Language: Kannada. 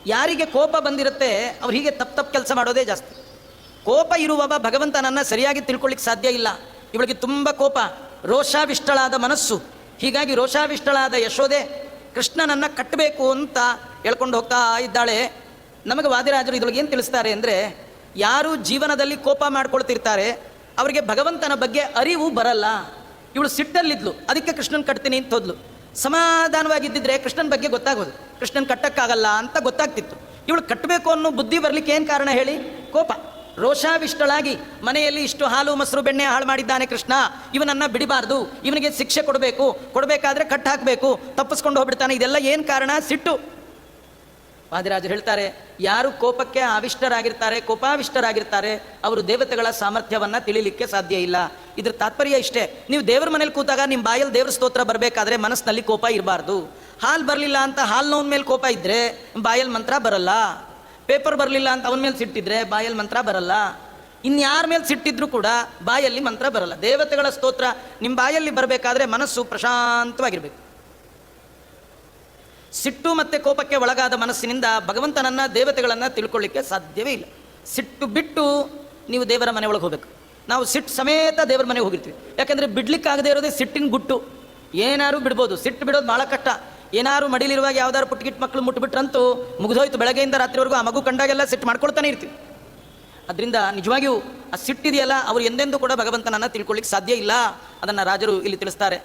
ಯಾರಿಗೆ ಕೋಪ ಬಂದಿರುತ್ತೆ ಅವ್ರು ಹೀಗೆ ತಪ್ಪು ಕೆಲಸ ಮಾಡೋದೇ ಜಾಸ್ತಿ. ಕೋಪ ಇರುವವ ಭಗವಂತನನ್ನು ಸರಿಯಾಗಿ ತಿಳ್ಕೊಳ್ಳಿಕ್ಕೆ ಸಾಧ್ಯ ಇಲ್ಲ. ಇವಳಿಗೆ ತುಂಬ ಕೋಪ, ರೋಷಾವಿಷ್ಟಳಾದ ಮನಸ್ಸು. ಹೀಗಾಗಿ ರೋಷಾವಿಷ್ಟಳಾದ ಯಶೋದೆ ಕೃಷ್ಣನನ್ನು ಕಟ್ಟಬೇಕು ಅಂತ ಹೇಳ್ಕೊಂಡು ಹೋಗ್ತಾ ಇದ್ದಾಳೆ. ನಮಗೆ ವಾದಿರಾಜರು ಇದ್ರೊಳಗೆ ಏನು ತಿಳಿಸ್ತಾರೆ ಅಂದರೆ, ಯಾರು ಜೀವನದಲ್ಲಿ ಕೋಪ ಮಾಡ್ಕೊಳ್ತಿರ್ತಾರೆ ಅವರಿಗೆ ಭಗವಂತನ ಬಗ್ಗೆ ಅರಿವು ಬರಲ್ಲ. ಇವಳು ಸಿಟ್ಟಲ್ಲಿದ್ಲು, ಅದಕ್ಕೆ ಕೃಷ್ಣನ್ ಕಟ್ತೀನಿ ಅಂತ ಹೋದ್ಲು. ಸಮಾಧಾನವಾಗಿದ್ದಿದ್ರೆ ಕೃಷ್ಣನ ಬಗ್ಗೆ ಗೊತ್ತಾಗೋದು, ಕೃಷ್ಣನ್ ಕಟ್ಟಕ್ಕಾಗಲ್ಲ ಅಂತ ಗೊತ್ತಾಗ್ತಿತ್ತು. ಇವಳು ಕಟ್ಟಬೇಕು ಅನ್ನೋ ಬುದ್ಧಿ ಬರಲಿಕ್ಕೆ ಏನು ಕಾರಣ ಹೇಳಿ? ಕೋಪ. ರೋಷಾವಿಷ್ಟಳಾಗಿ ಮನೆಯಲ್ಲಿ ಇಷ್ಟು ಹಾಲು ಮೊಸರು ಬೆಣ್ಣೆ ಹಾಳು ಮಾಡಿದ್ದಾನೆ ಕೃಷ್ಣ, ಇವನನ್ನು ಬಿಡಬಾರ್ದು, ಇವನಿಗೆ ಶಿಕ್ಷೆ ಕೊಡಬೇಕು, ಕೊಡಬೇಕಾದ್ರೆ ಕಟ್ಟು ಹಾಕಬೇಕು, ತಪ್ಪಿಸ್ಕೊಂಡು ಹೋಗ್ಬಿಡ್ತಾನೆ. ಇದೆಲ್ಲ ಏನು ಕಾರಣ? ಸಿಟ್ಟು. ವಾದಿರಾಜರು ಹೇಳ್ತಾರೆ, ಯಾರು ಕೋಪಕ್ಕೆ ಆವಿಷ್ಟರಾಗಿರ್ತಾರೆ, ಕೋಪಾವಿಷ್ಟರಾಗಿರ್ತಾರೆ, ಅವರು ದೇವತೆಗಳ ಸಾಮರ್ಥ್ಯವನ್ನು ತಿಳಿಲಿಕ್ಕೆ ಸಾಧ್ಯ ಇಲ್ಲ. ಇದ್ರ ತಾತ್ಪರ್ಯ ಇಷ್ಟೇ, ನೀವು ದೇವರ ಮನೇಲಿ ಕೂತಾಗ ನಿಮ್ಮ ಬಾಯಲ್ಲಿ ದೇವ್ರ ಸ್ತೋತ್ರ ಬರಬೇಕಾದ್ರೆ ಮನಸ್ಸಿನಲ್ಲಿ ಕೋಪ ಇರಬಾರ್ದು. ಹಾಲು ಬರಲಿಲ್ಲ ಅಂತ ಹಾಲಿನವನ ಮೇಲೆ ಕೋಪ ಇದ್ದರೆ ಬಾಯಲ್ಲಿ ಮಂತ್ರ ಬರಲ್ಲ. ಪೇಪರ್ ಬರಲಿಲ್ಲ ಅಂತ ಅವನ ಮೇಲೆ ಸಿಟ್ಟಿದ್ರೆ ಬಾಯಲ್ಲಿ ಮಂತ್ರ ಬರಲ್ಲ. ಇನ್ಯಾರ ಮೇಲೆ ಸಿಟ್ಟಿದ್ರು ಕೂಡ ಬಾಯಲ್ಲಿ ಮಂತ್ರ ಬರಲ್ಲ. ದೇವತೆಗಳ ಸ್ತೋತ್ರ ನಿಮ್ಮ ಬಾಯಲ್ಲಿ ಬರಬೇಕಾದ್ರೆ ಮನಸ್ಸು ಪ್ರಶಾಂತವಾಗಿರಬೇಕು. ಸಿಟ್ಟು ಮತ್ತು ಕೋಪಕ್ಕೆ ಒಳಗಾದ ಮನಸ್ಸಿನಿಂದ ಭಗವಂತನನ್ನು ದೇವತೆಗಳನ್ನು ತಿಳ್ಕೊಳ್ಳಿಕ್ಕೆ ಸಾಧ್ಯವೇ ಇಲ್ಲ. ಸಿಟ್ಟು ಬಿಟ್ಟು ನೀವು ದೇವರ ಮನೆ ಒಳಗೆ ಹೋಗಬೇಕು. ನಾವು ಸಿಟ್ಟು ಸಮೇತ ದೇವರ ಮನೆಗೆ ಹೋಗಿರ್ತೀವಿ. ಯಾಕೆಂದರೆ ಬಿಡ್ಲಿಕ್ಕಾಗದೇ ಇರೋದೇ ಸಿಟ್ಟಿನ ಗುಟ್ಟು. ಏನಾರು ಬಿಡ್ಬೋದು, ಸಿಟ್ಟು ಬಿಡೋದು ಭಾಳ ಕಷ್ಟ. ಏನಾರು ಮಡಿಲಿರುವಾಗ ಯಾವ್ದಾದ್ರು ಪುಟ್ಟಗಿಟ್ಟು ಮಕ್ಕಳು ಮುಟ್ಬಿಟ್ರಂತೂ ಮುಗಿದೋಯ್ತು. ಬೆಳಗ್ಗೆಯಿಂದ ರಾತ್ರಿವರೆಗೂ ಆ ಮಗು ಕಂಡಾಗೆಲ್ಲ ಸಿಟ್ಟು ಮಾಡ್ಕೊಳ್ತಾನೆ ಇರ್ತೀವಿ. ಅದರಿಂದ ನಿಜವಾಗಿಯೂ ಆ ಸಿಟ್ಟಿದೆಯಲ್ಲ, ಅವರು ಎಂದೆಂದೂ ಕೂಡ ಭಗವಂತನನ್ನು ತಿಳ್ಕೊಳ್ಳಿಕ್ಕೆ ಸಾಧ್ಯ ಇಲ್ಲ. ಅದನ್ನು ರಾಜರು ಇಲ್ಲಿ ತಿಳಿಸ್ತಾರೆ.